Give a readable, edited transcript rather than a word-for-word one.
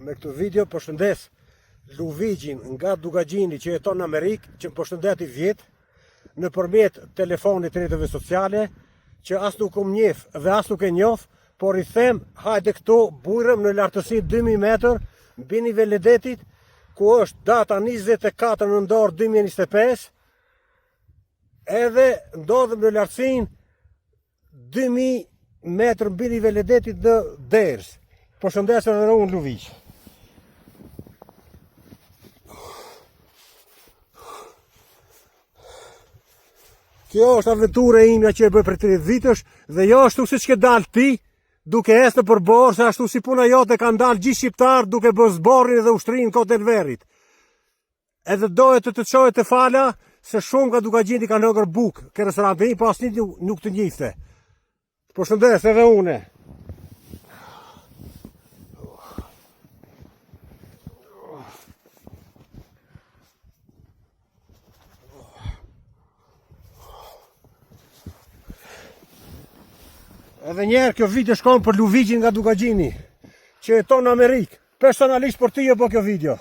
Me këtë video përshëndes Luvigjin nga Dugagjini që jeton në Amerikë, që më përshëndeti vjetë në përmjet telefonit të rrjeteve sociale, që as nuk um njeh dhe as nuk e njoh, por i them, hajde këtu bujrëm në lartësi 2000 metër mbi nivel e detit, ku është data 24 nëntor 2025, edhe ndodhem në lartësinë 2000 metër mbi nivel e detit në Ders. Përshëndes edhe unë Luvigj. Kjo është aventura imja që e bëj për 30 vitësh dhe jo ashtu si që ke dalë ti, duke esë në përbor, se ashtu si puna jote kanë dalë gjithë shqiptarë duke bërë zborrin dhe ushtrinë kote në verit. Edhe dohet të qojë të fala se shumë nga Dugagjini kanë hëngër bukë, ke restorante po asnjë nuk të njihte. Përshëndes edhe une. Edhe njerë kjo video shkon për Luvigjin nga Dugagjini, që jeton në Amerikë. Personalisht për ty e bo kjo video.